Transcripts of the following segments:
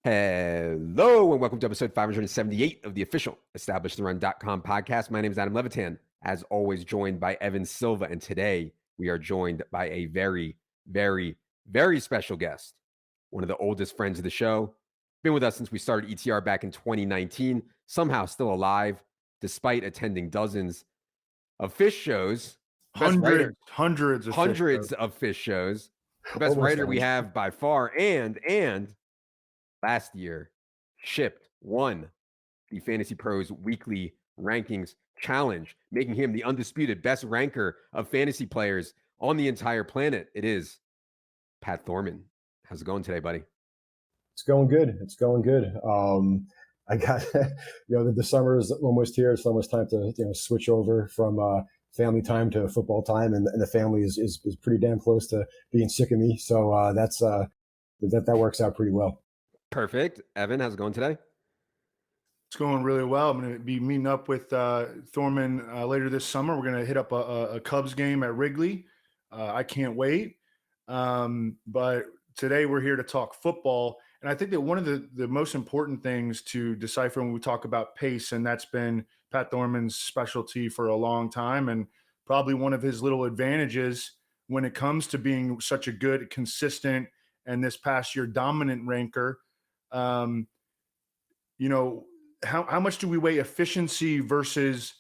Hello and welcome to episode 578 of the official EstablishTheRun.com podcast. My name is Adam Levitan, as always joined by Evan Silva, and today we are joined by a very, very, very special guest, one of the oldest friends of the show, been with us since we started ETR back in 2019, somehow still alive despite attending dozens of fish shows. Hundreds of fish shows. The best writer we have by far, and last year won the Fantasy Pros Weekly Rankings Challenge, making him the undisputed best ranker of fantasy players on the entire planet. It is Pat Thorman. How's it going today, buddy? It's going good. I got, the summer is almost here. It's almost time to, switch over from family time to football time. And the family is pretty damn close to being sick of me. So that works out pretty well. Perfect. Evan, how's it going today? It's going really well. I'm going to be meeting up with Thorman later this summer. We're going to hit up a Cubs game at Wrigley. I can't wait. But today we're here to talk football. And I think that one of the most important things to decipher when we talk about pace, and that's been Pat Thorman's specialty for a long time, and probably one of his little advantages when it comes to being such a good, consistent, and this past year dominant ranker. How much do we weigh efficiency versus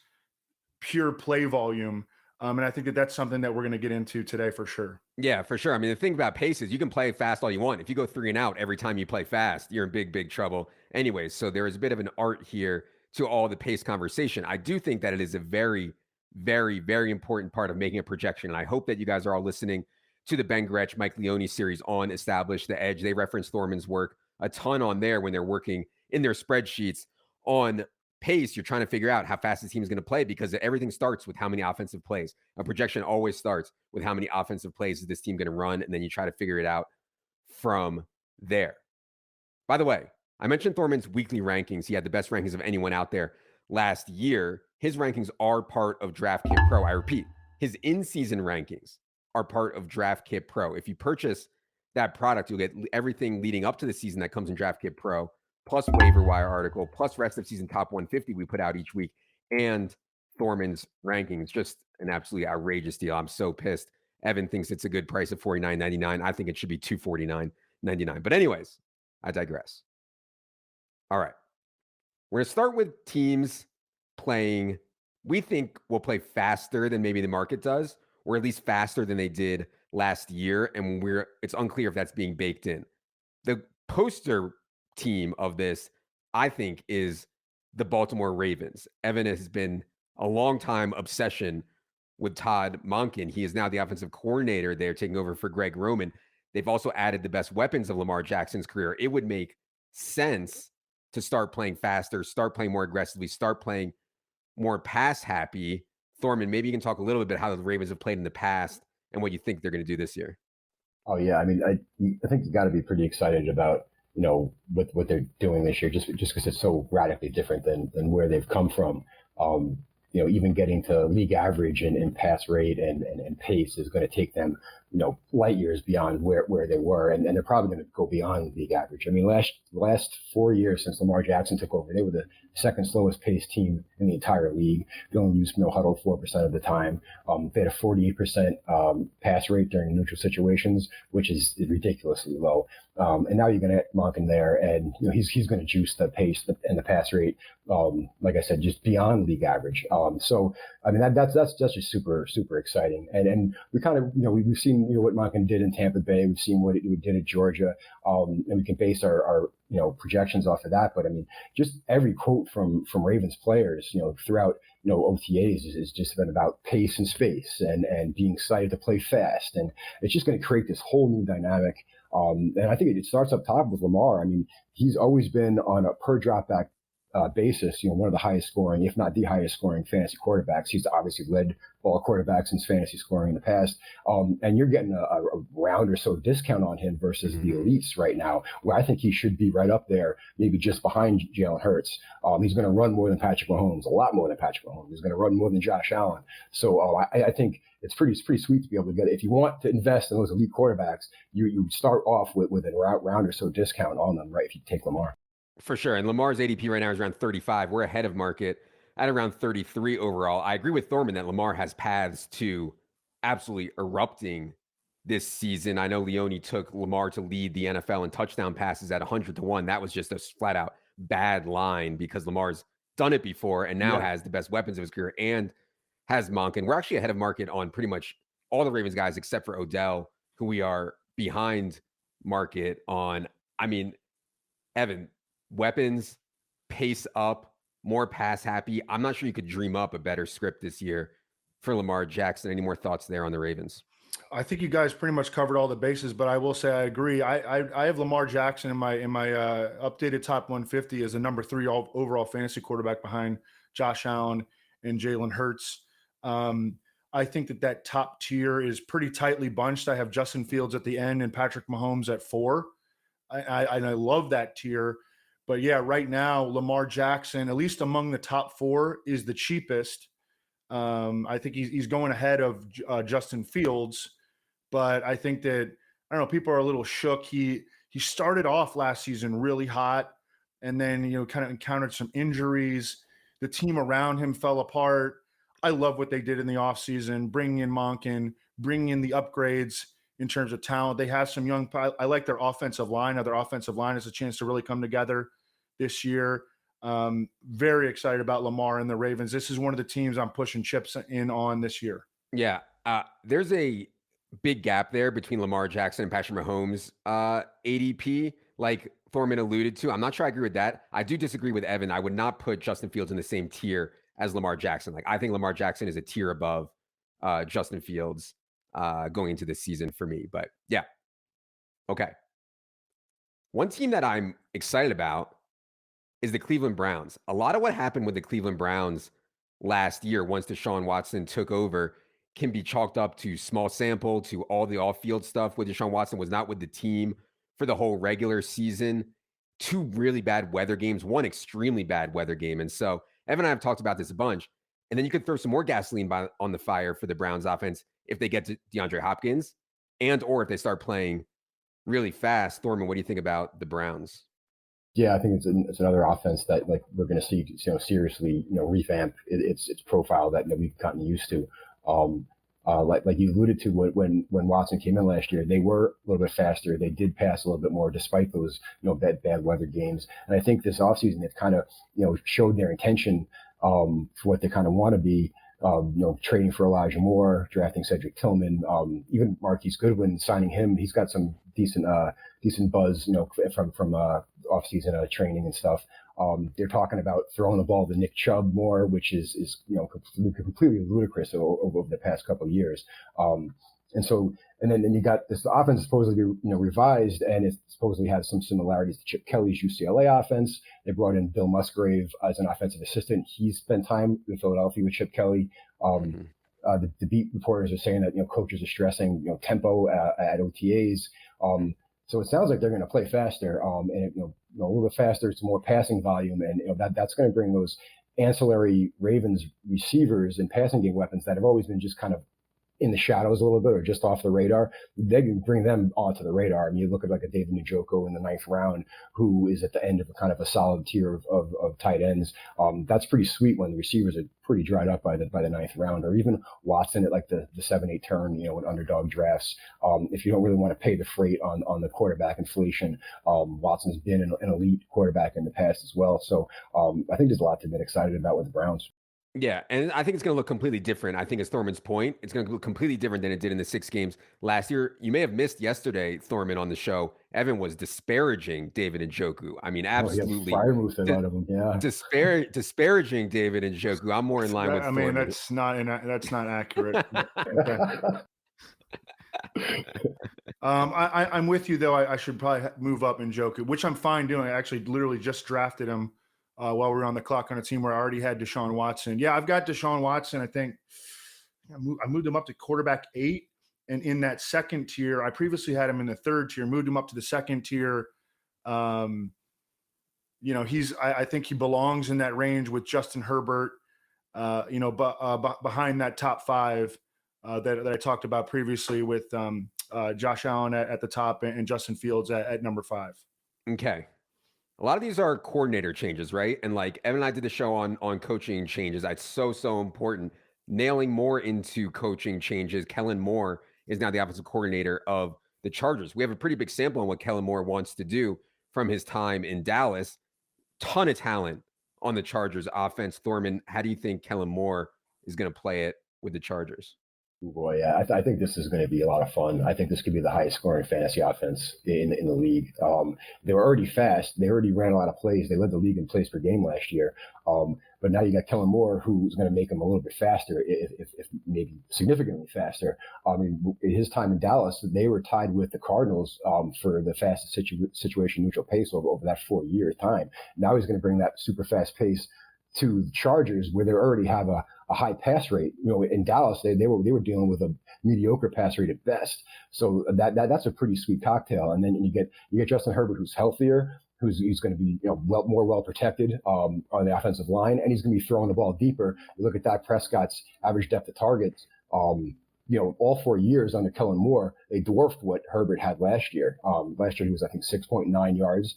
pure play volume? And I think that's something that we're going to get into today for sure. Yeah, for sure. I mean, the thing about pace is you can play fast all you want. If you go 3 and out every time you play fast, you're in big, big trouble. Anyways, so there is a bit of an art here to all the pace conversation. I do think that it is a very, very, very important part of making a projection. And I hope that you guys are all listening to the Ben Gretsch, Mike Leone series on Establish the Edge. They reference Thorman's work a ton on there when they're working in their spreadsheets on pace. You're trying to figure out how fast the team is going to play because everything starts with how many offensive plays. A projection always starts with how many offensive plays is this team going to run, and then you try to figure it out from there. By the way, I mentioned Thorman's weekly rankings. He had the best rankings of anyone out there last year. His rankings are part of Draft Kit Pro. I repeat, his in-season rankings are part of Draft Kit Pro. If you purchase that product, you'll get everything leading up to the season that comes in Draft Kit Pro, plus waiver wire article, plus rest of season top 150 we put out each week, and Thorman's rankings. Just an absolutely outrageous deal. I'm so pissed. Evan thinks it's a good price of $49.99. I think it should be $249.99. But anyways, I digress. All right. We're going to start with teams playing, we think will play faster than maybe the market does, or at least faster than they did last year. And it's unclear if that's being baked in. The poster team of this, I think, is the Baltimore Ravens. Evan has been a long time obsession with Todd Monken. He is now the offensive coordinator there, taking over for Greg Roman. They've also added the best weapons of Lamar Jackson's career. It would make sense to start playing faster, start playing more aggressively, start playing more pass happy. Thorman, maybe you can talk a little bit about how the Ravens have played in the past and what you think they're going to do this year. Oh yeah, I mean, I think you got to be pretty excited about what they're doing this year, just because it's so radically different than where they've come from. Even getting to league average in pass rate and pace is going to take them, light years beyond where they were. And they're probably going to go beyond league average. I mean, last 4 years since Lamar Jackson took over, they were the second slowest paced team in the entire league. They only used no huddle 4% of the time. They had a 48% pass rate during neutral situations, which is ridiculously low. And now you're going to get Monken there, and he's going to juice the pace and the pass rate, like I said, just beyond league average. So I mean that's just super, super exciting. And we kind of we've seen what Monken did in Tampa Bay. We've seen what he did at Georgia, and we can base our projections off of that. But I mean, just every quote from Ravens players throughout OTAs is just been about pace and space and being excited to play fast, and it's just going to create this whole new dynamic. And I think it starts up top with Lamar. I mean, he's always been on a per drop back basis, one of the highest scoring, if not the highest scoring fantasy quarterbacks. He's obviously led all quarterbacks in fantasy scoring in the past. And you're getting a round or so discount on him versus the elites right now, where I think he should be right up there, maybe just behind Jalen Hurts. He's going to run more than Patrick Mahomes, a lot more than Patrick Mahomes. He's going to run more than Josh Allen. So I think it's pretty sweet to be able to get it. If you want to invest in those elite quarterbacks, you start off with a round or so discount on them, right? If you take Lamar. For sure. And Lamar's ADP right now is around 35. We're ahead of market at around 33 overall. I agree with Thorman that Lamar has paths to absolutely erupting this season. I know Leone took Lamar to lead the NFL in touchdown passes at 100-1. That was just a flat out bad line because Lamar's done it before and now has the best weapons of his career and has Monken. We're actually ahead of market on pretty much all the Ravens guys except for Odell, who we are behind market on. I mean, Evan, weapons, pace up, more pass happy. I'm not sure you could dream up a better script this year for Lamar Jackson. Any more thoughts there on the Ravens? I think you guys pretty much covered all the bases, but I will say I agree. I have Lamar Jackson in my updated top 150 as a number 3 overall fantasy quarterback behind Josh Allen and Jalen Hurts. I think that top tier is pretty tightly bunched. I have Justin Fields at the end and Patrick Mahomes at 4. I love that tier. But yeah, right now, Lamar Jackson, at least among the top 4, is the cheapest. I think he's going ahead of Justin Fields. But I think that, I don't know, people are a little shook. He started off last season really hot and then, kind of encountered some injuries. The team around him fell apart. I love what they did in the offseason, bringing in Monken, bringing in the upgrades in terms of talent. They have some young – I like their offensive line. Now their offensive line has a chance to really come together this year. Very excited about Lamar and the Ravens. This is one of the teams I'm pushing chips in on this year. Yeah. There's a big gap there between Lamar Jackson and Patrick Mahomes ADP, like Thorman alluded to. I'm not sure I agree with that. I do disagree with Evan. I would not put Justin Fields in the same tier as Lamar Jackson. Like, I think Lamar Jackson is a tier above Justin Fields going into this season for me. But yeah. Okay. One team that I'm excited about is the Cleveland Browns. A lot of what happened with the Cleveland Browns last year, once Deshaun Watson took over, can be chalked up to small sample, to all the off-field stuff with Deshaun Watson, was not with the team for the whole regular season. 2 really bad weather games, 1 extremely bad weather game. And so Evan and I have talked about this a bunch. And then you could throw some more gasoline on the fire for the Browns offense if they get to DeAndre Hopkins and or if they start playing really fast. Thorman, what do you think about the Browns? Yeah, I think it's another offense that, like, we're going to see, seriously, revamp its profile that we've gotten used to. Like you alluded to, when Watson came in last year, they were a little bit faster. They did pass a little bit more despite those, bad weather games. And I think this offseason they've kind of, showed their intention for what they kind of want to be. Trading for Elijah Moore, drafting Cedric Tillman, even Marquise Goodwin, signing him. He's got some decent buzz, from off-season training and stuff. They're talking about throwing the ball to Nick Chubb more, which is completely ludicrous over the past couple of years. And then you got this offense supposedly revised, and it supposedly has some similarities to Chip Kelly's UCLA offense. They brought in Bill Musgrave as an offensive assistant. He spent time in Philadelphia with Chip Kelly. The beat reporters are saying that coaches are stressing tempo at OTAs. So it sounds like they're going to play faster, and a little bit faster. It's more passing volume, and that's going to bring those ancillary Ravens receivers and passing game weapons that have always been just kind of in the shadows a little bit or just off the radar. They can bring them onto the radar. I mean, you look at like a David Njoku in the 9th round, who is at the end of a kind of a solid tier of tight ends. That's pretty sweet when the receivers are pretty dried up by the 9th round, or even Watson at like the 7-8 turn, in underdog drafts. If you don't really want to pay the freight on the quarterback inflation, Watson's been an elite quarterback in the past as well. So I think there's a lot to get excited about with the Browns. Yeah, and I think it's going to look completely different. I think it's Thorman's point. It's going to look completely different than it did in the 6 games last year. You may have missed yesterday, Thorman, on the show. Evan was disparaging David Njoku. I mean, absolutely disparaging David Njoku. I'm more in line with Thorman. That's not accurate. I'm with you, though. I should probably move up Njoku, which I'm fine doing. I actually literally just drafted him while we were on the clock on a team where I already had Deshaun Watson. Yeah, I've got Deshaun Watson. I think I moved him up to quarterback 8. And in that second tier, I previously had him in the third tier, moved him up to the second tier. I think he belongs in that range with Justin Herbert, behind that top 5 that I talked about previously with Josh Allen at the top and Justin Fields at number 5. Okay. A lot of these are coordinator changes, right? And like Evan and I did the show on coaching changes. It's so important. Nailing more into coaching changes. Kellen Moore is now the offensive coordinator of the Chargers. We have a pretty big sample on what Kellen Moore wants to do from his time in Dallas. Ton of talent on the Chargers offense. Thorman, how do you think Kellen Moore is going to play it with the Chargers? Oh boy, yeah, I think this is going to be a lot of fun. I think this could be the highest scoring fantasy offense in the league. They were already fast. They already ran a lot of plays. They led the league in plays per game last year. But now you got Kellen Moore, who's going to make them a little bit faster, if maybe significantly faster. I mean, in his time in Dallas, they were tied with the Cardinals for the fastest situation neutral pace over that 4-year time. Now he's going to bring that super fast pace to the Chargers, where they already have a high pass rate. In Dallas, they were dealing with a mediocre pass rate at best. So that's a pretty sweet cocktail. And then you get Justin Herbert, who's healthier, who's going to be more well protected on the offensive line, and he's going to be throwing the ball deeper. You look at Dak Prescott's average depth of targets. All 4 years under Kellen Moore, they dwarfed what Herbert had last year. Last year he was, I think, 6.9 yards.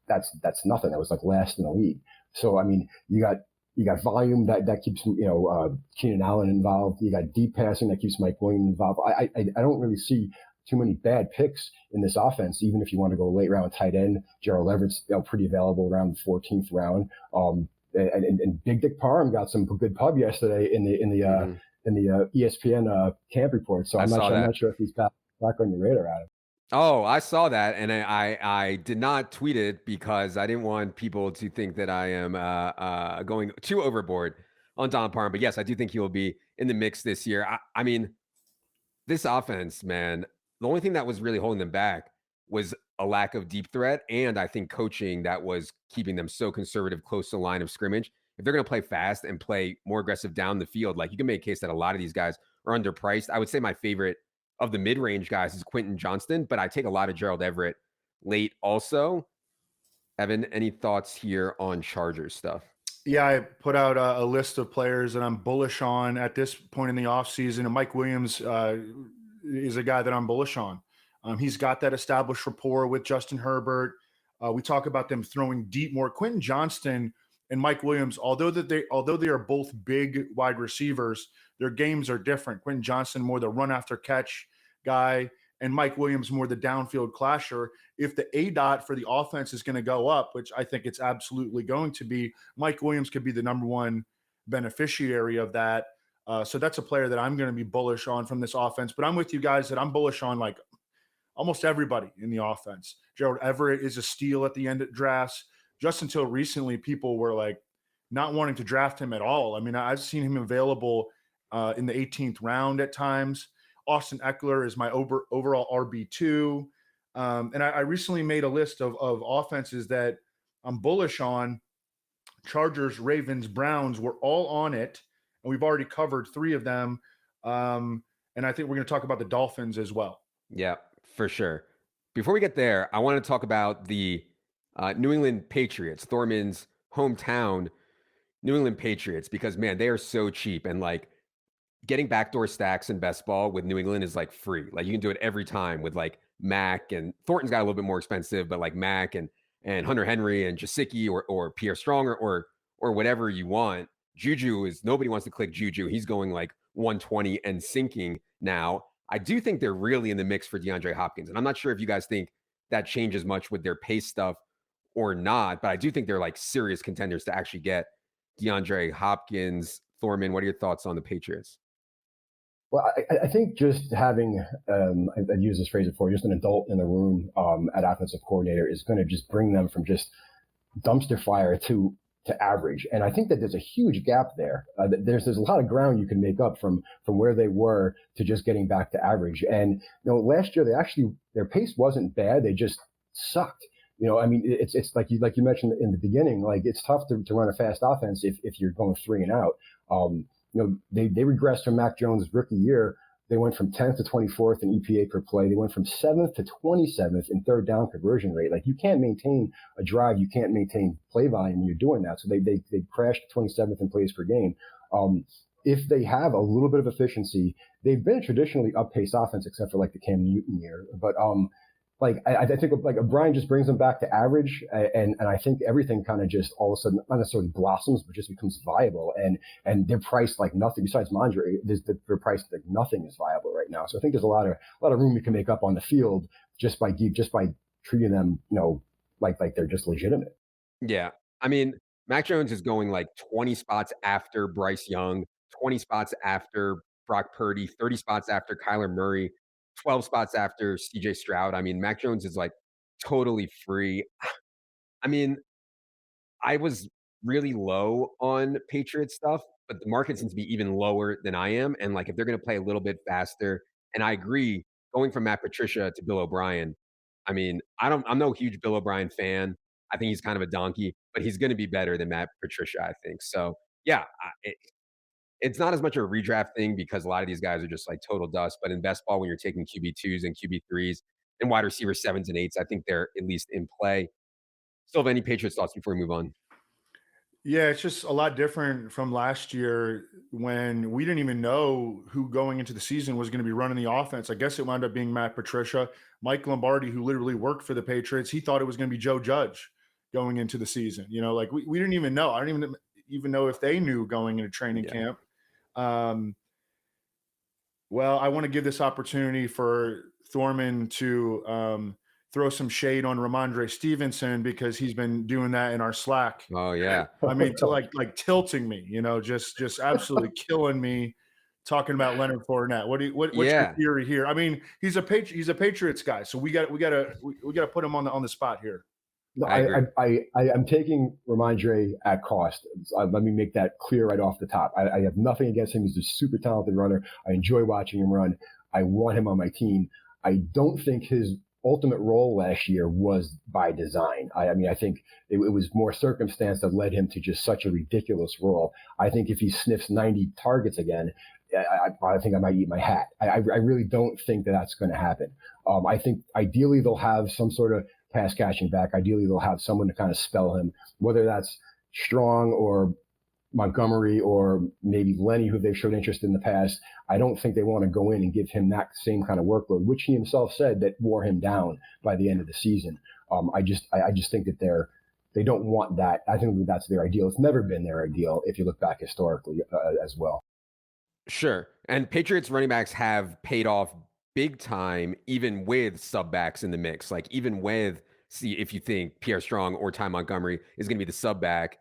That's nothing. That was like last in the league. So I mean, you got volume that keeps Keenan Allen involved. You got deep passing that keeps Mike Williams involved. I don't really see too many bad picks in this offense. Even if you want to go late round tight end, Gerald Everett's pretty available around the 14th round. And Big Dick Parham got some good pub yesterday in the ESPN camp report. So I'm not sure if he's back on your radar, Adam. Oh, I saw that, and I did not tweet it because I didn't want people to think that I am going too overboard on Don Parham. But yes, I do think he will be in the mix this year. I mean, this offense, man, the only thing that was really holding them back was a lack of deep threat, and I think coaching that was keeping them so conservative close to the line of scrimmage. If they're going to play fast and play more aggressive down the field, like you can make a case that a lot of these guys are underpriced. I would say my favorite of the mid-range guys is Quentin Johnston, but I take a lot of Gerald Everett late also. Evan, any thoughts here on Chargers stuff? Yeah, I put out a list of players that I'm bullish on at this point in the offseason, and Mike Williams is a guy that I'm bullish on. He's got that established rapport with Justin Herbert. We talk about them throwing deep more. Quentin Johnston and Mike Williams, although they are both big wide receivers, their games are different. Quentin Johnston more the run after catch guy, and Mike Williams more the downfield clasher. If the ADOT for the offense is going to go up, which I think it's absolutely going to be, Mike Williams could be the number one beneficiary of that. So that's a player that I'm going to be bullish on from this offense. But I'm with you guys that I'm bullish on like almost everybody in the offense. Gerald Everett is a steal at the end of drafts. Just until recently, people were like not wanting to draft him at all. I mean, I've seen him available in the 18th round at times. Austin Eckler is my overall RB2. And I recently made a list of offenses that I'm bullish on. Chargers, Ravens, Browns were all on it. And we've already covered 3 of them. And I think we're going to talk about the Dolphins as well. Yeah, for sure. Before we get there, I want to talk about the New England Patriots, Thorman's hometown New England Patriots, because man, they are so cheap, and like getting backdoor stacks in best ball with New England is like free. Like you can do it every time with like Mac, and Thornton's got a little bit more expensive, but like Mac and Hunter Henry and Jasicki or Pierre Strong or whatever you want. Juju is, nobody wants to click Juju. He's going like 120 and sinking now. I do think they're really in the mix for DeAndre Hopkins, and I'm not sure if you guys think that changes much with their pace stuff or not, but I do think they're like serious contenders to actually get DeAndre Hopkins. Thorman, what are your thoughts on the Patriots? Well, I think just having, I've used this phrase before, just an adult in the room at offensive coordinator is going to just bring them from just dumpster fire to average. And I think that there's a huge gap there. There's a lot of ground you can make up from where they were to just getting back to average. And last year their pace wasn't bad. They just sucked. I mean, it's like you mentioned in the beginning, like it's tough to run a fast offense if you're going 3 and out. They regressed from Mac Jones' rookie year. They went from 10th to 24th in EPA per play. They went from 7th to 27th in third down conversion rate. Like you can't maintain a drive, you can't maintain play volume when you're doing that. So they crashed 27th in plays per game. If they have a little bit of efficiency, they've been a traditionally up-paced offense except for like the Cam Newton year. But I think like Brian just brings them back to average, and I think everything kind of just all of a sudden not necessarily blossoms, but just becomes viable. And they're priced like nothing besides Mondre. They're priced like nothing is viable right now. So I think there's a lot of room we can make up on the field just by treating them, like they're just legitimate. Yeah. I mean, Mac Jones is going like 20 spots after Bryce Young, 20 spots after Brock Purdy, 30 spots after Kyler Murray, 12 spots after CJ Stroud. I mean, Mac Jones is like totally free. I mean, I was really low on Patriots stuff, but the market seems to be even lower than I am. And like, if they're going to play a little bit faster, and I agree, going from Matt Patricia to Bill O'Brien, I mean, I'm no huge Bill O'Brien fan. I think he's kind of a donkey, but he's going to be better than Matt Patricia, I think. So yeah, it's not as much of a redraft thing because a lot of these guys are just like total dust. But in best ball, when you're taking QB2s and QB3s and wide receiver 7s and 8s, I think they're at least in play. Still have any Patriots thoughts before we move on? Yeah, it's just a lot different from last year when we didn't even know who going into the season was going to be running the offense. I guess it wound up being Matt Patricia. Mike Lombardi, who literally worked for the Patriots, he thought it was going to be Joe Judge going into the season. Like we didn't even know. I don't even know if they knew going into training camp. Well, I want to give this opportunity for Thorman to throw some shade on Ramondre Stevenson because he's been doing that in our Slack. Oh yeah. I mean, to like tilting me, just absolutely killing me talking about Leonard Fournette. What's your theory here? I mean, he's a Patriots guy, so we got to put him on the spot here. No, I'm taking Ramondre at cost. Let me make that clear right off the top. I have nothing against him. He's a super talented runner. I enjoy watching him run. I want him on my team. I don't think his ultimate role last year was by design. I mean, I think it was more circumstance that led him to just such a ridiculous role. I think if he sniffs 90 targets again, I think I might eat my hat. I really don't think that's going to happen. I think ideally they'll have some sort of pass catching back. Ideally they'll have someone to kind of spell him, whether that's Strong or Montgomery or maybe Lenny, who they've shown interest in the past. I don't think they want to go in and give him that same kind of workload, which he himself said that wore him down by the end of the season. I just think that they don't want that. I think that's their ideal. It's never been their ideal if you look back historically as well. Sure. And Patriots running backs have paid off big time, even with sub backs in the mix. Like even with, if you think Pierre Strong or Ty Montgomery is going to be the sub back,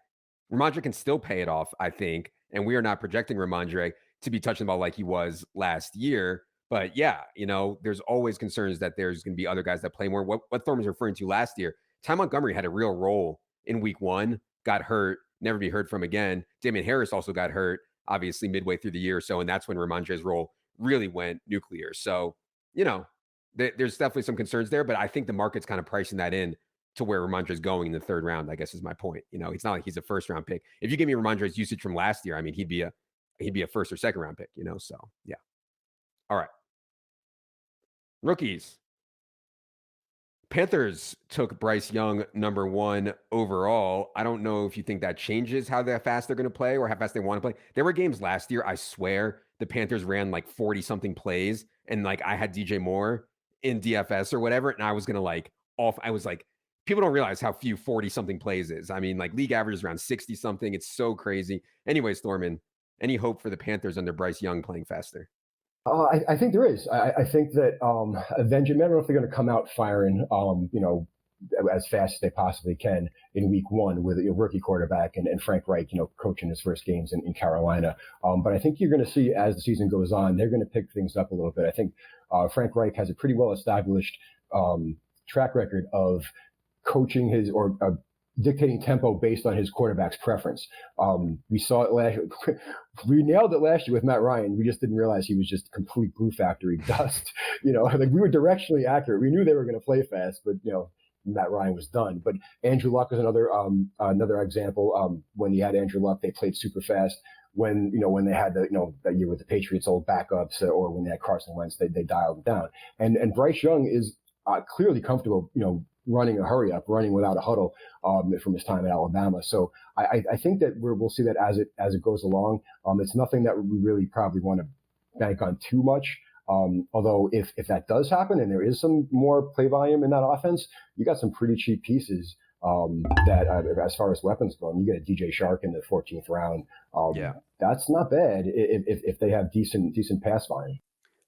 Ramondre can still pay it off, I think. And we are not projecting Ramondre to be touching the ball like he was last year. But yeah, there's always concerns that there's going to be other guys that play more. What Thorman's referring to last year, Ty Montgomery had a real role in week 1, got hurt, never be heard from again. Damian Harris also got hurt, obviously midway through the year or so. And that's when Ramondre's role really went nuclear. So, there's definitely some concerns there, but I think the market's kind of pricing that in to where Ramondre's going in the 3rd round, I guess is my point. It's not like he's a 1st round pick. If you give me Ramondre's usage from last year, I mean, he'd be a 1st or 2nd round pick, so yeah. All right. Rookies. Panthers took Bryce Young number 1 overall. I don't know if you think that changes how fast they're going to play or how fast they want to play. There were games last year, I swear, the Panthers ran like 40 something plays and like I had DJ Moore in DFS or whatever. And I was going to I was like, people don't realize how few 40 something plays is. I mean, like league average is around 60 something. It's so crazy. Anyways, Thorman, any hope for the Panthers under Bryce Young playing faster? I think there is. I think that Benjamin, I don't know if they're going to come out firing, as fast as they possibly can in week 1 with a rookie quarterback and Frank Reich, coaching his first games in Carolina. But I think you're going to see as the season goes on, they're going to pick things up a little bit. I think Frank Reich has a pretty well established track record of coaching his or dictating tempo based on his quarterback's preference. We saw it we nailed it last year with Matt Ryan. We just didn't realize he was just complete glue factory dust. Like we were directionally accurate. We knew they were going to play fast, but Matt Ryan was done. But Andrew Luck is another example. When you had Andrew Luck, they played super fast. When they had that year with the Patriots old backups, or when they had Carson Wentz, they dialed it down. And Bryce Young is clearly comfortable, running a hurry up, running without a huddle, from his time at Alabama. So I think that we'll see that as it goes along. It's nothing that we really probably want to bank on too much. Although if that does happen and there is some more play volume in that offense, you got some pretty cheap pieces that as far as weapons go. You get a DJ Shark in the 14th round. That's not bad if they have decent pass volume.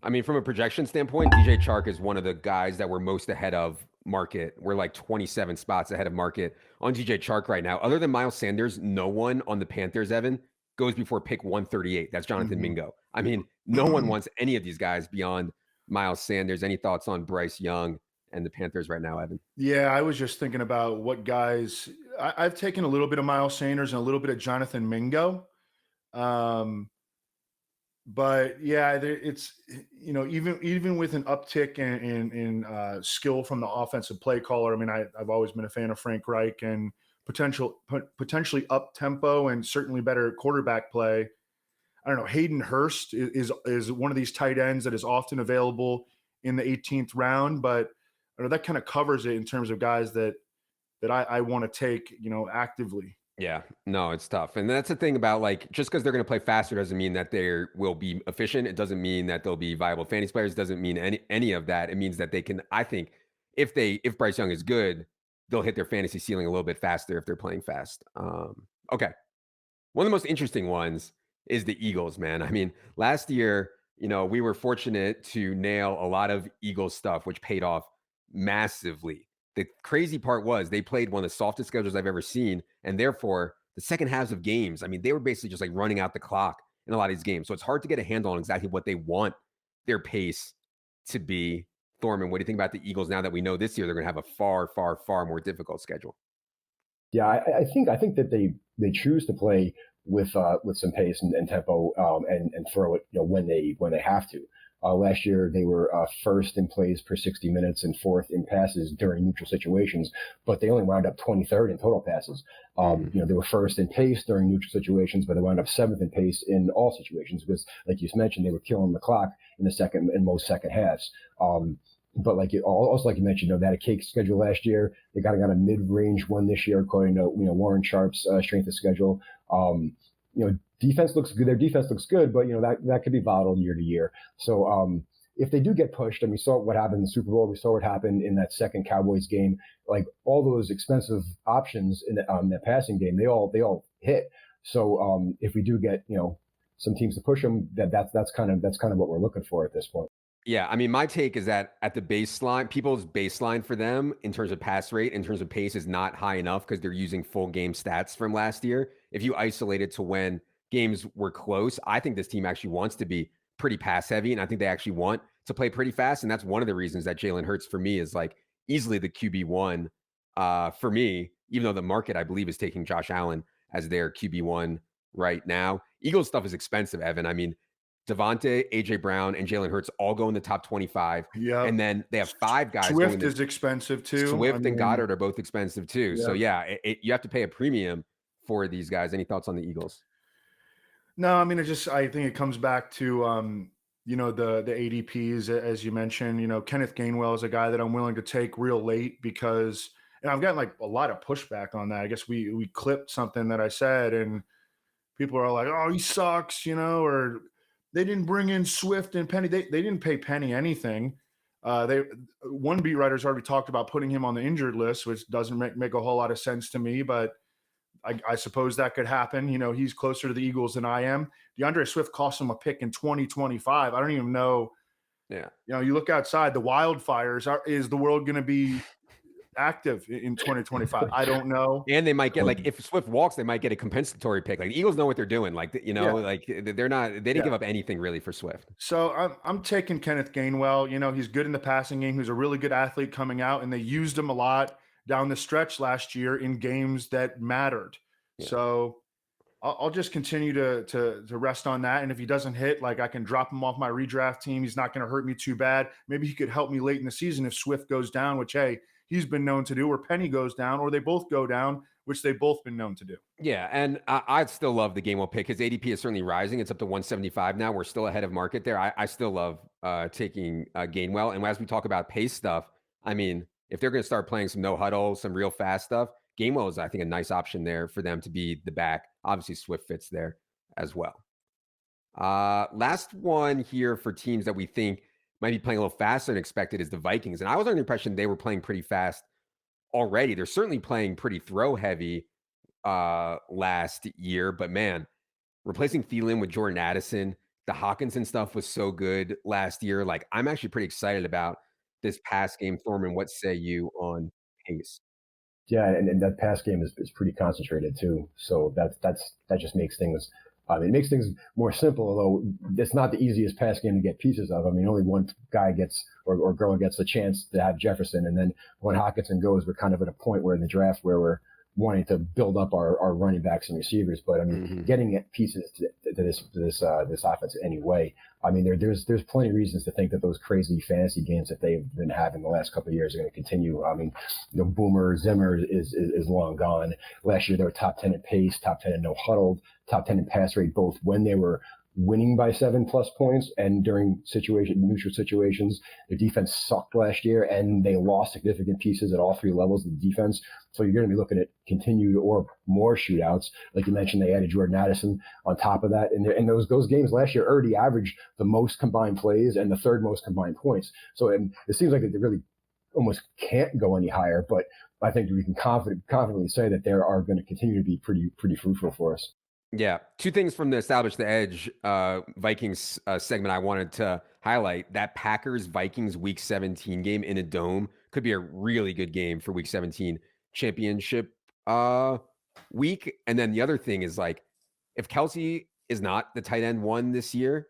I mean, from a projection standpoint, DJ Chark is one of the guys that we're most ahead of market. We're like 27 spots ahead of market on DJ Chark right now. Other than Miles Sanders, no one on the Panthers, Evan, goes before pick 138. That's Jonathan Mingo. I mean, no one wants any of these guys beyond Miles Sanders. Any thoughts on Bryce Young and the Panthers right now, Evan? Yeah, I was just thinking about what guys I've taken a little bit of Miles Sanders and a little bit of Jonathan Mingo. But yeah, it's even with an uptick in skill from the offensive play caller. I mean, I've always been a fan of Frank Reich and potentially up tempo and certainly better quarterback play. I don't know. Hayden Hurst is one of these tight ends that is often available in the 18th round, but that kind of covers it in terms of guys that I want to take actively. Yeah, no, it's tough. And that's the thing about, like, just because they're going to play faster doesn't mean that they will be efficient. It doesn't mean that they'll be viable fantasy players. It doesn't mean any of that. It means that they can, I think, if Bryce Young is good, they'll hit their fantasy ceiling a little bit faster if they're playing fast. Okay. One of the most interesting ones is the Eagles, man. I mean, last year, we were fortunate to nail a lot of Eagles stuff, which paid off massively. The crazy part was they played one of the softest schedules I've ever seen. And therefore, the second halves of games, I mean, they were basically just like running out the clock in a lot of these games. So it's hard to get a handle on exactly what they want their pace to be. Thorman, what do you think about the Eagles now that we know this year they're going to have a far, far, far more difficult schedule? Yeah, I think that they choose to play with some pace and tempo and throw it when they have to. Last year, they were first in plays per 60 minutes and fourth in passes during neutral situations, but they only wound up 23rd in total passes. They were first in pace during neutral situations, but they wound up seventh in pace in all situations because, like you mentioned, they were killing the clock in most second halves. But like you mentioned, they had a cake schedule last year. They got a mid-range one this year, according to Warren Sharp's strength of schedule. Defense looks good. Their defense looks good, but that could be volatile year to year. So if they do get pushed, and we saw what happened in the Super Bowl, we saw what happened in that second Cowboys game. Like all those expensive options in that passing game, they all hit. So if we do get some teams to push them, that's kind of what we're looking for at this point. Yeah, I mean, my take is that at the baseline, people's baseline for them in terms of pass rate, in terms of pace, is not high enough because they're using full game stats from last year. If you isolate it to when games were close, I think this team actually wants to be pretty pass heavy, and I think they actually want to play pretty fast. And that's one of the reasons that Jalen Hurts, for me, is like easily the QB1 for me, even though the market, I believe, is taking Josh Allen as their QB1 right now. Eagles stuff is expensive, Evan. I mean, Devontae, AJ Brown, and Jalen Hurts all go in the top 25. Yeah. And then they have five guys. Swift is expensive too. Swift and Goddard are both expensive too. Yeah. So yeah, you have to pay a premium for these guys. Any thoughts on the Eagles? No, I mean, I think it comes back to, the ADPs, as you mentioned. Kenneth Gainwell is a guy that I'm willing to take real late because, and I've gotten like a lot of pushback on that. I guess we clipped something that I said and people are like, oh, he sucks, or they didn't bring in Swift and Penny. They didn't pay Penny anything. One beat writer's already talked about putting him on the injured list, which doesn't make a whole lot of sense to me, but I suppose that could happen. He's closer to the Eagles than I am. DeAndre Swift cost him a pick in 2025. I don't even know. Yeah. You look outside, the wildfires. Is the world going to be active in 2025? I don't know. And they might get, like, if Swift walks, they might get a compensatory pick. Like, the Eagles know what they're doing. Like, they didn't give up anything really for Swift. So I'm taking Kenneth Gainwell. He's good in the passing game. He's a really good athlete coming out, and they used him a lot down the stretch last year in games that mattered. Yeah. So I'll just continue to rest on that. And if he doesn't hit, like, I can drop him off my redraft team. He's not going to hurt me too bad. Maybe he could help me late in the season if Swift goes down, which, hey, he's been known to do, where Penny goes down, or they both go down, which they've both been known to do. Yeah, and I'd still love the Gainwell pick. His ADP is certainly rising. It's up to 175 now. We're still ahead of market there. I still love taking Gainwell. And as we talk about pace stuff, I mean, if they're going to start playing some no huddle, some real fast stuff, Gainwell is, I think, a nice option there for them to be the back. Obviously, Swift fits there as well. Last one here for teams that we think might be playing a little faster than expected is the Vikings. And I was under the impression they were playing pretty fast already. They're certainly playing pretty throw heavy last year, but man, replacing Thielen with Jordan Addison, the Hawkinson stuff was so good last year. Like, I'm actually pretty excited about this pass game. Thorman, what say you on pace? Yeah, and that pass game is pretty concentrated too. So that just makes things. It makes things more simple, although it's not the easiest pass game to get pieces of. I mean, only one guy gets or girl gets a chance to have Jefferson, and then when Hawkinson goes, we're kind of at a point where in the draft where we're wanting to build up our running backs and receivers. But I mean, getting pieces to this offense anyway. I mean, there's plenty of reasons to think that those crazy fantasy games that they've been having the last couple of years are going to continue. I mean, Boomer Zimmer is long gone. Last year they were top 10 in pace, top 10 in no huddle, top 10 in pass rate, both when they were winning by 7+ points and during neutral situations. Their defense sucked last year, and they lost significant pieces at all three levels of the defense. So you're going to be looking at continued or more shootouts. Like you mentioned, they added Jordan Addison on top of that. And those games last year already averaged the most combined plays and the third most combined points. So it seems like they really almost can't go any higher, but I think we can confidently say that they are going to continue to be pretty fruitful for us. Yeah. Two things from the Establish the Edge Vikings segment I wanted to highlight. That Packers-Vikings Week 17 game in a dome could be a really good game for Week 17 championship week. And then the other thing is, like, if Kelsey is not the tight end one this year,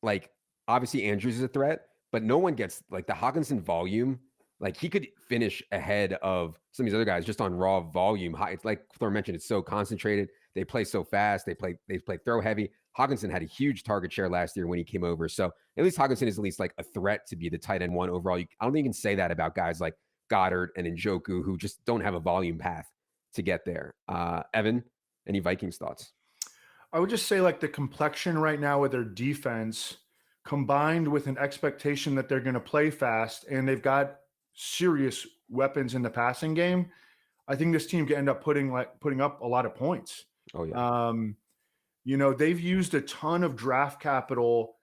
like, obviously Andrews is a threat, but no one gets, like, the Hawkinson volume. Like, he could finish ahead of some of these other guys just on raw volume. It's like Thor mentioned, it's so concentrated. They play so fast. They play throw heavy. Hawkinson had a huge target share last year when he came over. So at least Hawkinson is at least like a threat to be the tight end one overall. I don't think you can say that about guys like Goddard and Njoku, who just don't have a volume path to get there. Evan, any Vikings thoughts? I would just say, like, the complexion right now with their defense, combined with an expectation that they're going to play fast, and they've got serious weapons in the passing game, I think this team can end up putting up a lot of points. Oh, yeah. They've used a ton of draft capital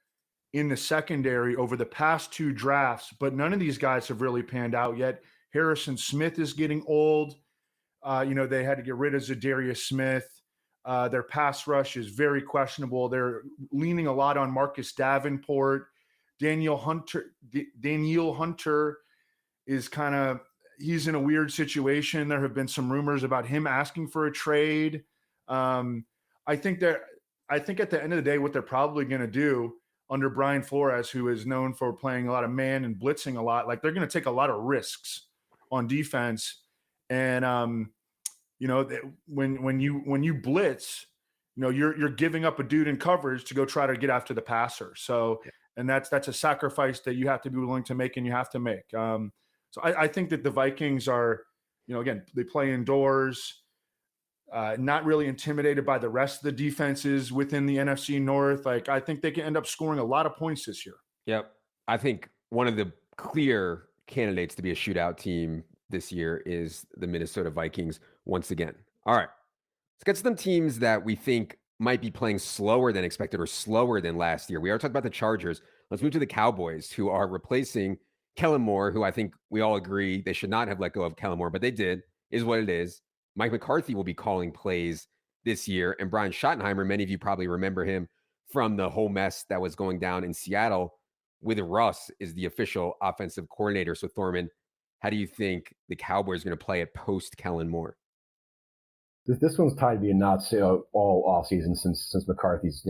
in the secondary over the past 2 drafts, but none of these guys have really panned out yet. Harrison Smith is getting old. They had to get rid of Zadarius Smith. Their pass rush is very questionable. They're leaning a lot on Marcus Davenport. Daniel Hunter is he's in a weird situation. There have been some rumors about him asking for a trade. I think at the end of the day, what they're probably going to do under Brian Flores, who is known for playing a lot of man and blitzing a lot, like, they're going to take a lot of risks on defense. And, when you blitz, you're giving up a dude in coverage to go try to get after the passer. So, and that's a sacrifice that you have to be willing to make, and you have to make. So I think that the Vikings are, again, they play indoors, not really intimidated by the rest of the defenses within the NFC North. Like, I think they can end up scoring a lot of points this year. Yep. I think one of the clear candidates to be a shootout team this year is the Minnesota Vikings once again. All right. Let's get to some teams that we think might be playing slower than expected or slower than last year. We already talked about the Chargers. Let's move to the Cowboys, who are replacing Kellen Moore, who I think we all agree they should not have let go of Kellen Moore, but they did, is what it is. Mike McCarthy will be calling plays this year. And Brian Schottenheimer, many of you probably remember him from the whole mess that was going down in Seattle with Russ, is the official offensive coordinator. So, Thorman, how do you think the Cowboys are going to play it post Kellen Moore? This one's tied to be a not all off season since McCarthy's,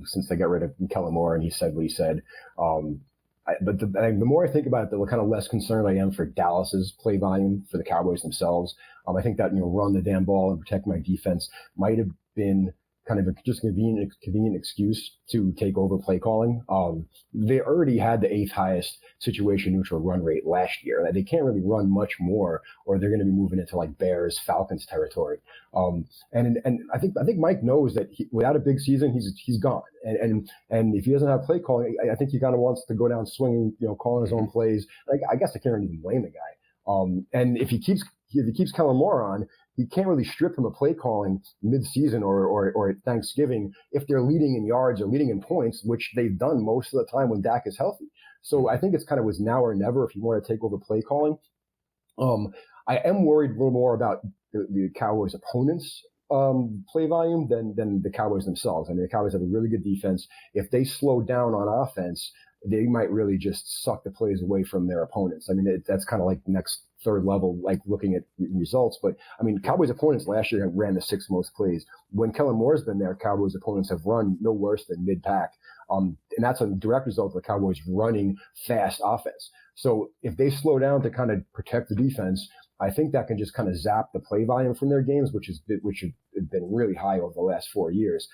since they got rid of Kellen Moore and he said what he said. But the more I think about it, the kind of less concerned I am for Dallas's play volume for the Cowboys themselves. I think that, run the damn ball and protect my defense might have been kind of just convenient excuse to take over play calling. They already had the 8th highest situation neutral run rate last year. They can't really run much more, or they're going to be moving into like Bears, Falcons territory. And I think Mike knows that without a big season, he's gone. And if he doesn't have play calling, I think he kind of wants to go down swinging, calling his own plays. Like, I guess I can't even blame the guy. And if he keeps Kellen Moore on, he can't really strip him of play calling mid-season or at Thanksgiving if they're leading in yards or leading in points, which they've done most of the time when Dak is healthy. So I think it's kind of was now or never if you want to take over play calling. I am worried a little more about the Cowboys' opponents' play volume than the Cowboys themselves. I mean, the Cowboys have a really good defense. If they slow down on offense, they might really just suck the plays away from their opponents. I mean, that's kind of like the next third level, like looking at results. But I mean, Cowboys opponents last year ran the 6th most plays. When Kellen Moore's been there, Cowboys opponents have run no worse than mid-pack. And that's a direct result of the Cowboys running fast offense. So if they slow down to kind of protect the defense, I think that can just kind of zap the play volume from their games, which have been really high over the last 4 years.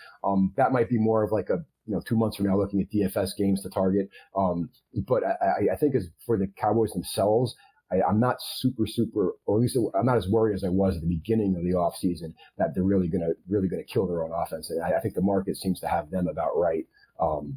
That might be more of like a 2 months from now looking at DFS games to target. But I think as for the Cowboys themselves, I'm not super, or at least I'm not as worried as I was at the beginning of the offseason that they're really gonna kill their own offense. And I think the market seems to have them about right,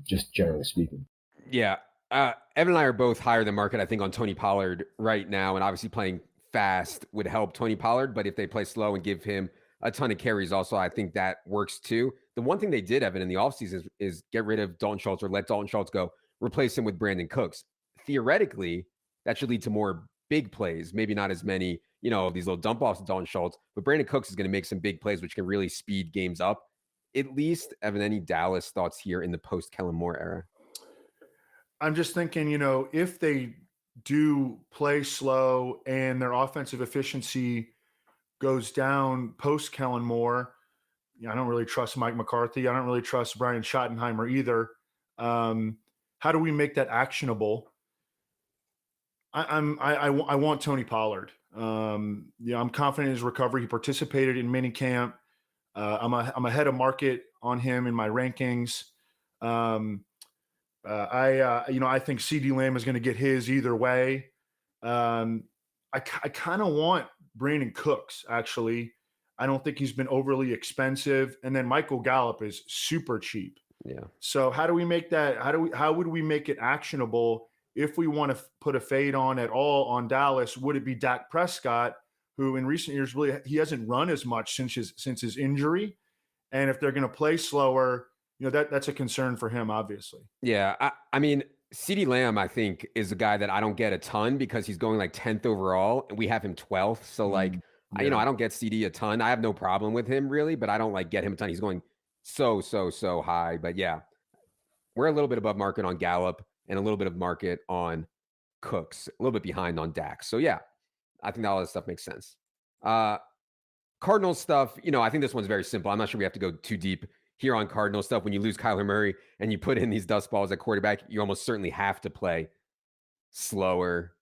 just generally speaking. Yeah. Evan and I are both higher than market, I think, on Tony Pollard right now. And obviously playing fast would help Tony Pollard. But if they play slow and give him a ton of carries also, I think that works too. The one thing they did, Evan, in the offseason is get rid of Dalton Schultz or let Dalton Schultz go, replace him with Brandon Cooks. Theoretically, that should lead to more big plays, maybe not as many, these little dump offs to Dalton Schultz, but Brandon Cooks is going to make some big plays, which can really speed games up. At least, Evan, any Dallas thoughts here in the post-Kellen Moore era? I'm just thinking, if they do play slow and their offensive efficiency goes down post-Kellen Moore, I don't really trust Mike McCarthy. I don't really trust Brian Schottenheimer either. How do we make that actionable? I want Tony Pollard. I'm confident in his recovery. He participated in minicamp. I'm ahead of market on him in my rankings. I think CeeDee Lamb is going to get his either way. I kind of want Brandon Cooks, actually. I don't think he's been overly expensive. And then Michael Gallup is super cheap. Yeah. So how do we make that? How would we make it actionable? If we want to put a fade on at all on Dallas, would it be Dak Prescott, who in recent years really he hasn't run as much since his injury? And if they're going to play slower, that's a concern for him, obviously. Yeah, I mean, CeeDee Lamb, I think, is a guy that I don't get a ton because he's going like 10th overall, and we have him 12th. So like, I don't get CD a ton. I have no problem with him really, but I don't like get him a ton. He's going so high. But yeah, we're a little bit above market on Gallup and a little bit of market on Cooks, a little bit behind on Dax. So yeah, I think all this stuff makes sense. Cardinals stuff, I think this one's very simple. I'm not sure we have to go too deep here on Cardinal stuff. When you lose Kyler Murray and you put in these dust balls at quarterback, you almost certainly have to play slower.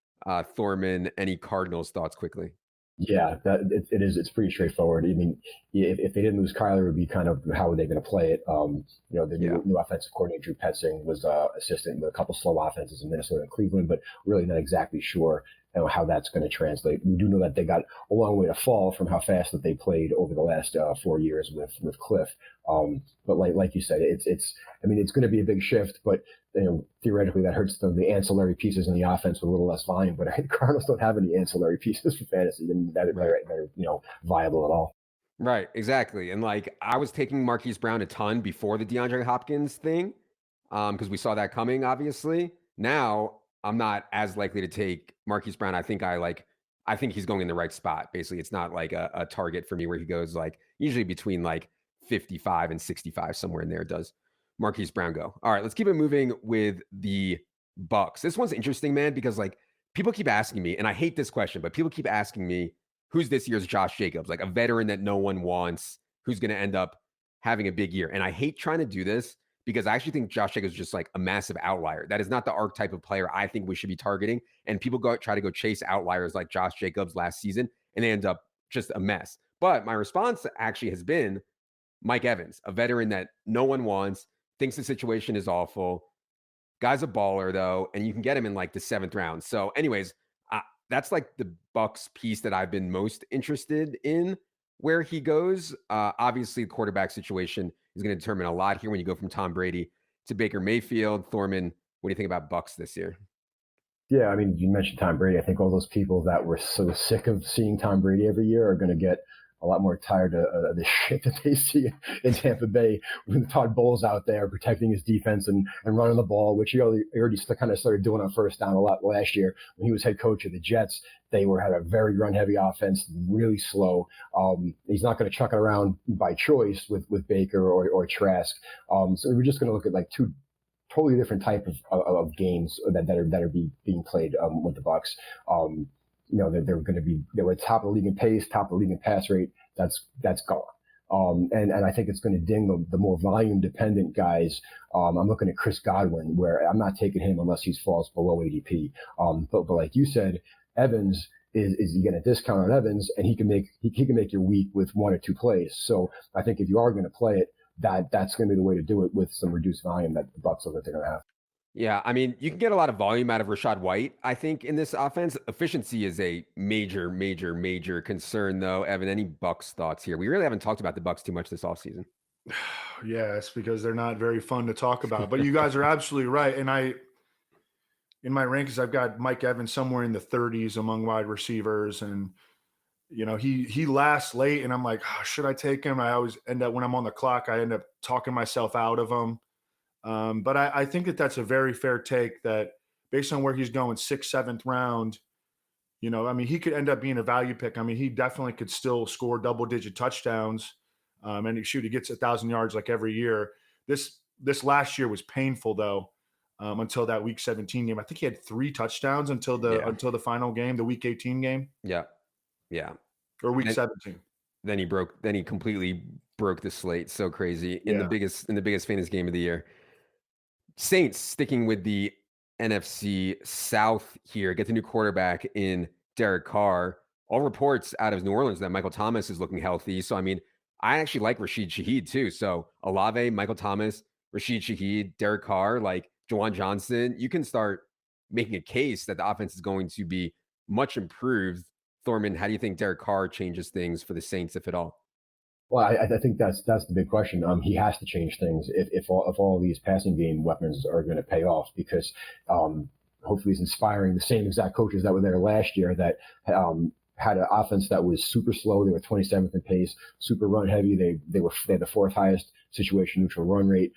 Thorman, any Cardinals thoughts quickly? Yeah, it is. It's pretty straightforward. I mean, if they didn't lose Kyler, it would be kind of how are they going to play it? The new offensive coordinator, Drew Petzing, was assistant with a couple slow offenses in Minnesota and Cleveland, but really not exactly sure how that's going to translate. We do know that they got a long way to fall from how fast that they played over the last 4 years with Cliff. But like you said, it's going to be a big shift, but theoretically that hurts the ancillary pieces in the offense with a little less volume. But the Cardinals don't have any ancillary pieces for fantasy that are viable at all. Right, exactly. And like I was taking Marquise Brown a ton before the DeAndre Hopkins thing, because we saw that coming, obviously. Now I'm not as likely to take Marquise Brown. I think he's going in the right spot. Basically, it's not like a target for me where he goes like usually between like 55 and 65, somewhere in there does Marquise Brown go. All right, let's keep it moving with the Bucs. This one's interesting, man, because like people keep asking me, and I hate this question, but people keep asking me, who's this year's Josh Jacobs? Like a veteran that no one wants, who's going to end up having a big year. And I hate trying to do this because I actually think Josh Jacobs is just like a massive outlier. That is not the archetype of player I think we should be targeting. And people try to go chase outliers like Josh Jacobs last season, and they end up just a mess. But my response actually has been, Mike Evans, a veteran that no one wants, thinks the situation is awful. Guy's a baller though, and you can get him in like the 7th round. So, anyways, that's like the Bucks piece that I've been most interested in where he goes. Obviously, the quarterback situation is going to determine a lot here when you go from Tom Brady to Baker Mayfield. Thorman, what do you think about Bucks this year? Yeah, I mean, you mentioned Tom Brady. I think all those people that were so sick of seeing Tom Brady every year are going to get a lot more tired of the shit that they see in Tampa Bay when Todd Bowles out there protecting his defense and running the ball, which he already kind of started doing on first down a lot last year when he was head coach of the Jets. They had a very run-heavy offense, really slow. He's not going to chuck it around by choice with Baker or Trask. So we're just going to look at like two totally different type of games that are being played with the Bucks. They were top of the league in pace, top of the league in pass rate. That's gone. And I think it's going to ding the more volume dependent guys. I'm looking at Chris Godwin, where I'm not taking him unless he falls below ADP. But like you said, Evans is you get a discount on Evans, and he can make your week with 1 or 2 plays. So I think if you are going to play it, that's going to be the way to do it with some reduced volume that the Bucks look like they're going to have. Yeah, I mean, you can get a lot of volume out of Rashad White, I think, in this offense. Efficiency is a major, major, major concern, though. Evan, any Bucks thoughts here? We really haven't talked about the Bucks too much this offseason. Yeah, it's because they're not very fun to talk about. But you guys are absolutely right. And in my rankings, I've got Mike Evans somewhere in the 30s among wide receivers. And, he lasts late, and I'm like, should I take him? I always end up, when I'm on the clock, I end up talking myself out of him. But I think that's a very fair take, that based on where he's going, 6th, 7th round, he could end up being a value pick. I mean, he definitely could still score double-digit touchdowns. And he gets 1,000 yards like every year. This last year was painful though, until that Week 17 game. I think he had 3 touchdowns until the final game, the Week 18 game. Yeah, or Week 17. Then he completely broke the slate. So crazy in the biggest fantasy game of the year. Saints sticking with the NFC South here, get the new quarterback in Derek Carr. All reports out of New Orleans that Michael Thomas is looking healthy. So, I mean, I actually like Rashid Shaheed too. So, Olave, Michael Thomas, Rashid Shaheed, Derek Carr, like Jawan Johnson, you can start making a case that the offense is going to be much improved. Thorman, how do you think Derek Carr changes things for the Saints, if at all? Well, I think that's the big question. He has to change things if all of these passing game weapons are going to pay off, because hopefully he's inspiring the same exact coaches that were there last year that had an offense that was super slow. They were 27th in pace, super run heavy. They had the 4th highest situation neutral run rate.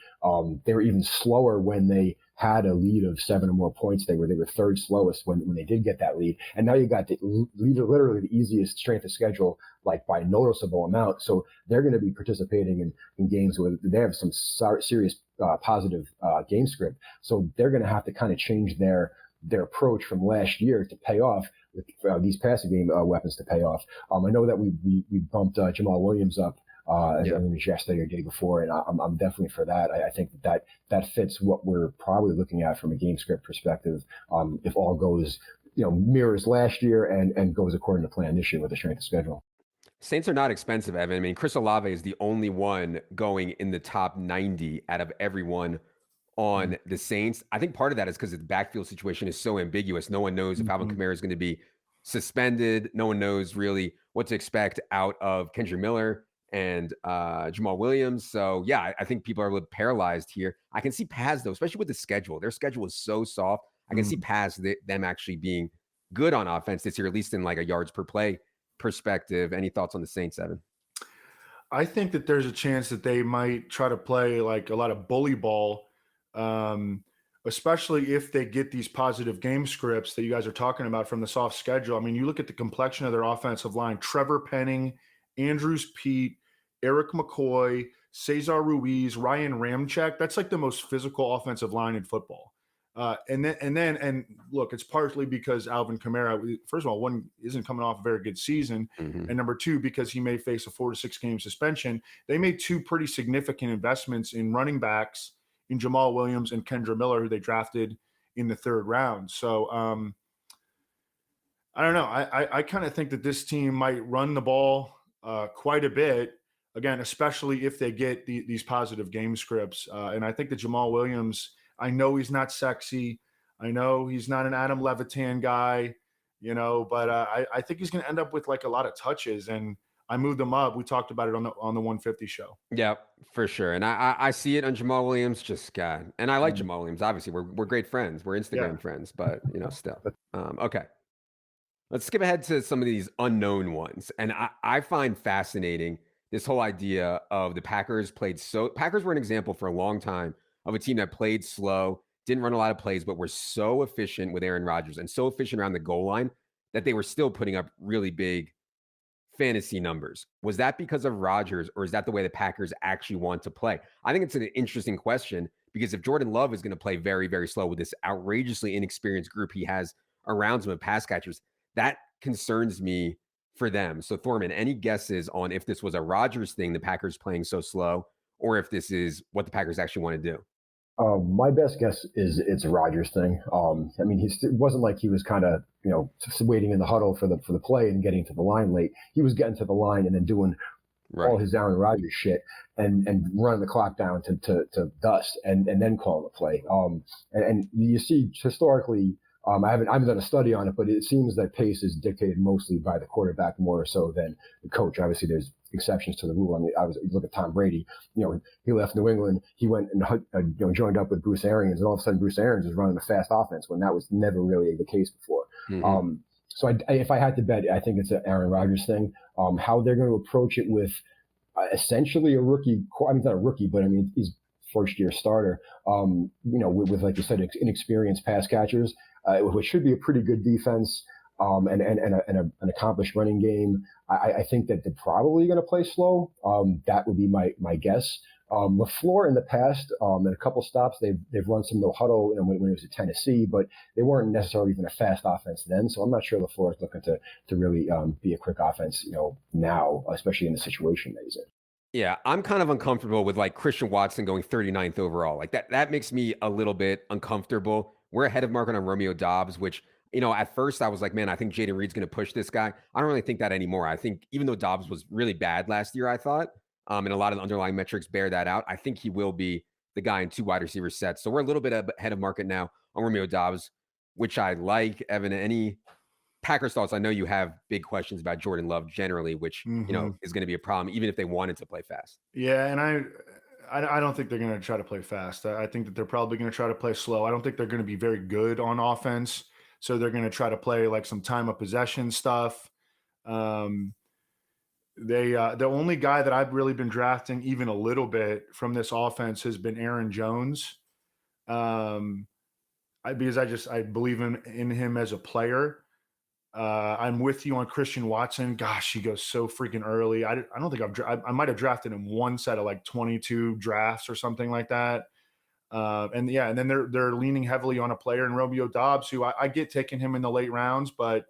They were even slower when they had a lead of 7 or more points. They were 3rd slowest when they did get that lead. And now you got literally the easiest strength of schedule, like by a noticeable amount. So they're going to be participating in games where they have some serious positive game script. So they're going to have to kind of change their approach from last year to pay off with these passing game weapons to pay off. I know that we bumped Jamal Williams up I think it was yesterday or day before, and I'm definitely for that. I think that fits what we're probably looking at from a game script perspective. If all goes, mirrors last year and goes according to plan this year with the strength of schedule. Saints are not expensive, Evan. I mean, Chris Olave is the only one going in the top 90 out of everyone on the Saints. I think part of that is because the backfield situation is so ambiguous. No one knows if Alvin Kamara is going to be suspended. No one knows really what to expect out of Kendra Miller and Jamal Williams. So, yeah, I think people are a little paralyzed here. I can see Paz, though, especially with the schedule. Their schedule is so soft. I can see Paz, them actually being good on offense this year, at least in like a yards per play perspective. Any thoughts on the Saints, Evan? I think that there's a chance that they might try to play like a lot of bully ball, especially if they get these positive game scripts that you guys are talking about from the soft schedule. I mean, you look at the complexion of their offensive line: Trevor Penning, Andrews Pete, Eric McCoy, Cesar Ruiz, Ryan Ramczyk. That's like the most physical offensive line in football. And look, it's partly because Alvin Kamara, first of all, one, isn't coming off a very good season. And number 2, because he may face a 4 to 6 game suspension. They made 2 pretty significant investments in running backs in Jamal Williams and Kendra Miller, who they drafted in the 3rd round. So I don't know. I kind of think that this team might run the ball quite a bit. again, especially if they get these positive game scripts. And I think that Jamal Williams, I know he's not sexy. I know he's not an Adam Levitan guy, but I think he's going to end up with like a lot of touches. And I moved him up. We talked about it on the 150 show. Yeah, for sure. And I see it on Jamal Williams. Just God, and I like Jamal Williams. Obviously, we're great friends. We're Instagram friends, but still. Okay. Let's skip ahead to some of these unknown ones. And I find fascinating this whole idea of the Packers Packers were an example for a long time of a team that played slow, didn't run a lot of plays, but were so efficient with Aaron Rodgers and so efficient around the goal line that they were still putting up really big fantasy numbers. Was that because of Rodgers, or is that the way the Packers actually want to play? I think it's an interesting question, because if Jordan Love is going to play very, very slow with this outrageously inexperienced group he has around him of pass catchers, that concerns me for them. So, Thorman, any guesses on if this was a Rodgers thing, the Packers playing so slow, or if this is what the Packers actually want to do? My best guess is it's a Rodgers thing. I mean, it wasn't like he was kind of, waiting in the huddle for the play and getting to the line late. He was getting to the line and then doing all his Aaron Rodgers shit and running the clock down to dust and then calling the play. And you see historically, I haven't done a study on it, but it seems that pace is dictated mostly by the quarterback more so than the coach. Obviously, there's exceptions to the rule. I mean, you look at Tom Brady. He left New England. He went and joined up with Bruce Arians, and all of a sudden, Bruce Arians was running a fast offense when that was never really the case before. Mm-hmm. So if I had to bet, I think it's an Aaron Rodgers thing. How they're going to approach it with essentially a rookie. I mean, not a rookie, but I mean, he's first-year starter. With like you said, inexperienced pass catchers. Which should be a pretty good defense and an accomplished running game. I think that they're probably going to play slow. That would be my guess. LaFleur in the past, in a couple stops, they've run some no huddle when it was at Tennessee, but they weren't necessarily even a fast offense then. So I'm not sure LaFleur is looking to really be a quick offense, now, especially in the situation that he's in. Yeah, I'm kind of uncomfortable with like Christian Watson going 39th overall. Like that makes me a little bit uncomfortable. We're ahead of market on Romeo Doubs, which, at first I was like, man, I think Jaden Reed's going to push this guy. I don't really think that anymore. I think even though Doubs was really bad last year, I thought, and a lot of the underlying metrics bear that out, I think he will be the guy in 2 wide receiver sets. So we're a little bit ahead of market now on Romeo Doubs, which I like. Evan, any Packers thoughts? I know you have big questions about Jordan Love generally, which, is going to be a problem, even if they wanted to play fast. Yeah, and I don't think they're going to try to play fast. I think that they're probably going to try to play slow. I don't think they're going to be very good on offense. So they're going to try to play like some time of possession stuff. The only guy that I've really been drafting even a little bit from this offense has been Aaron Jones. Because I believe in him as a player. I'm with you on Christian Watson. Gosh, he goes so freaking early. I don't think I might have drafted him one set of like 22 drafts or something like that. And then they're leaning heavily on a player in Romeo Doubs, who I get taking him in the late rounds, but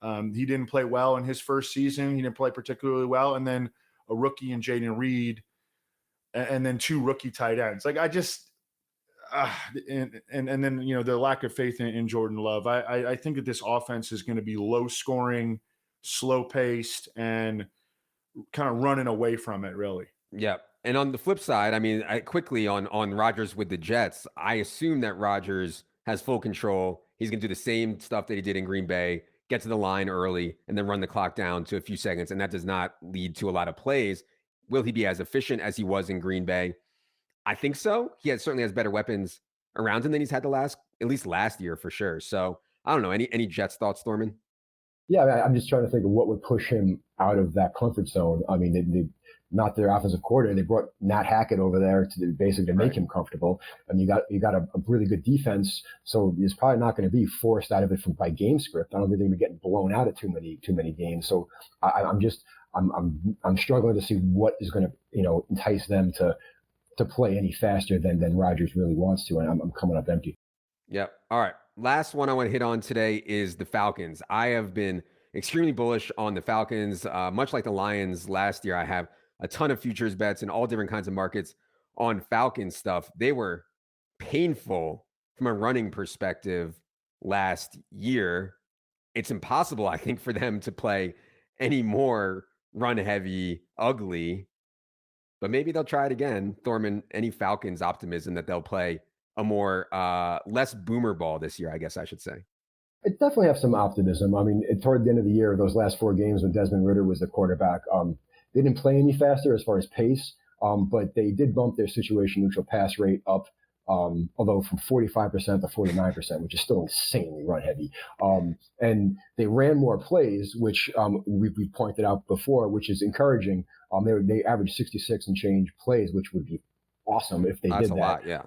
he didn't play well in his first season. He didn't play particularly well. And then a rookie in Jaden Reed, and then 2 rookie tight ends. Like I just, and then the lack of faith in Jordan Love. I think that this offense is going to be low scoring, slow paced, and kind of running away from it, really. Yeah. And on the flip side, I mean, quickly on Rodgers with the Jets, I assume that Rodgers has full control. He's going to do the same stuff that he did in Green Bay, get to the line early, and then run the clock down to a few seconds. And that does not lead to a lot of plays. Will he be as efficient as he was in Green Bay? I think so. He certainly has better weapons around him than he's had at least last year for sure. So I don't know. Any Jets thoughts, Thorman? Yeah, I'm just trying to think of what would push him out of that comfort zone. I mean, they not their offensive coordinator. They brought Nat Hackett over there to basically make him comfortable. And you got a really good defense, so he's probably not going to be forced out of it by game script. I don't think they're going to be getting blown out of too many games. So I'm struggling to see what is going to entice them to play any faster than Rodgers really wants to, and I'm coming up empty. Yep. All right. Last one I want to hit on today is the Falcons. I have been extremely bullish on the Falcons, much like the Lions last year. I have a ton of futures bets in all different kinds of markets on Falcons stuff. They were painful from a running perspective last year. It's impossible, I think, for them to play any more run-heavy, ugly but maybe they'll try it again. Thorman, any Falcons optimism that they'll play a more less boomer ball this year, I guess I should say. I definitely have some optimism. I mean, toward the end of the year, those last 4 games when Desmond Ridder was the quarterback, they didn't play any faster as far as pace, but they did bump their situation neutral pass rate up, although from 45% to 49%, which is still insanely run heavy. And they ran more plays, which we've pointed out before, which is encouraging. They averaged 66 and change plays, which would be awesome if they That's did a that. lot, yeah.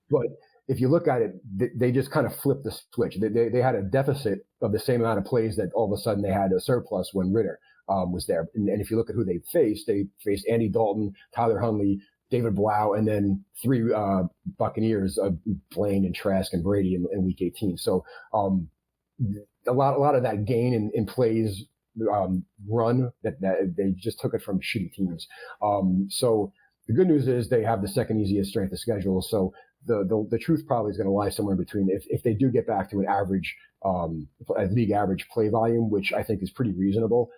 But if you look at it, they just kind of flipped the switch. They had a deficit of the same amount of plays that all of a sudden they had a surplus when Ridder was there. And if you look at who they faced Andy Dalton, Tyler Huntley, David Blau, and then 3 Buccaneers, Blaine and Trask and Brady in week 18. So a lot of that gain in plays run that they just took it from shitty teams. So the good news is they have the second easiest strength of schedule. So the truth probably is going to lie somewhere in between. If they do get back to an average, a league average play volume, which I think is pretty reasonable,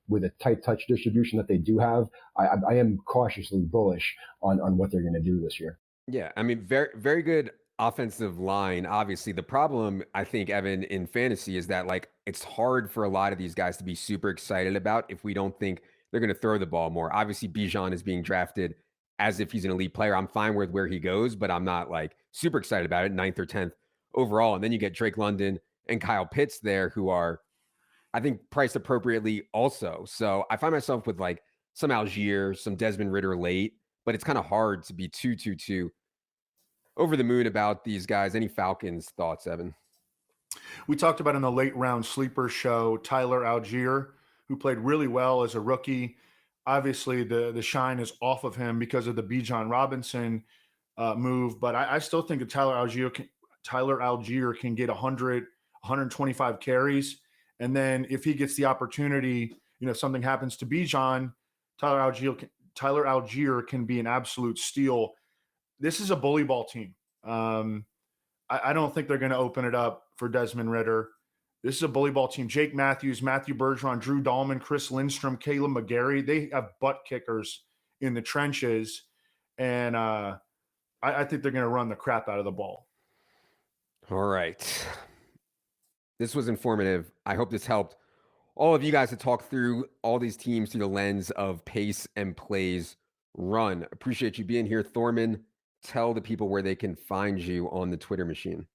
with a tight touch distribution that they do have, I am cautiously bullish on what they're going to do this year. Yeah, I mean, very, very good offensive line. Obviously, the problem, I think, Evan, in fantasy is that, like, it's hard for a lot of these guys to be super excited about if we don't think they're going to throw the ball more. Obviously, Bijan is being drafted as if he's an elite player. I'm fine with where he goes, but I'm not, like, super excited about it, 9th or 10th overall. And then you get Drake London and Kyle Pitts there, who are, I think, priced appropriately also. So I find myself with, like, some Algier, some Desmond Ridder late, but it's kind of hard to be too over the moon about these guys. Any Falcons thoughts, Evan? We talked about in the late round sleeper show, Tyler Algier, who played really well as a rookie. Obviously, the shine is off of him because of the Bijan Robinson move, but I still think that Tyler Algier can get 100, 125 carries. And then if he gets the opportunity, if something happens to Bijan, Tyler Algier can be an absolute steal. This is a bully ball team. I don't think they're going to open it up for Desmond Ridder. This is a bully ball team. Jake Matthews, Matthew Bergeron, Drew Dahlman, Chris Lindstrom, Caleb McGarry. They have butt kickers in the trenches. And I think they're going to run the crap out of the ball. All right. This was informative. I hope this helped all of you guys to talk through all these teams through the lens of pace and plays run. Appreciate you being here, Thorman. Tell the people where they can find you on the Twitter machine.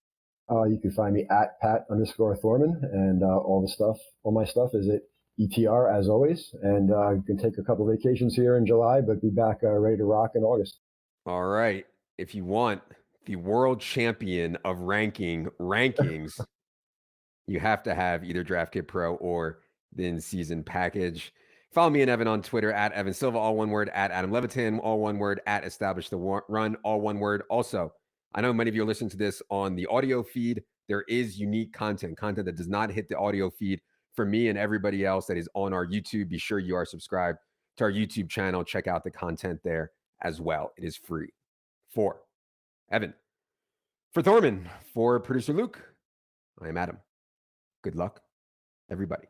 You can find me at Pat_Thorman, and all my stuff is at ETR as always. And you can take a couple of vacations here in July, but be back ready to rock in August. All right. If you want the world champion of rankings, you have to have either DraftKit Pro or the in-season package. Follow me and Evan on Twitter at Evan Silva, all one word, at Adam Levitan, all one word, at Establish the Run, all one word. Also, I know many of you are listening to this on the audio feed. There is unique content that does not hit the audio feed for me and everybody else that is on our YouTube. Be sure you are subscribed to our YouTube channel. Check out the content there as well. It is free. For Evan, for Thorman, for producer Luke, I am Adam. Good luck, everybody.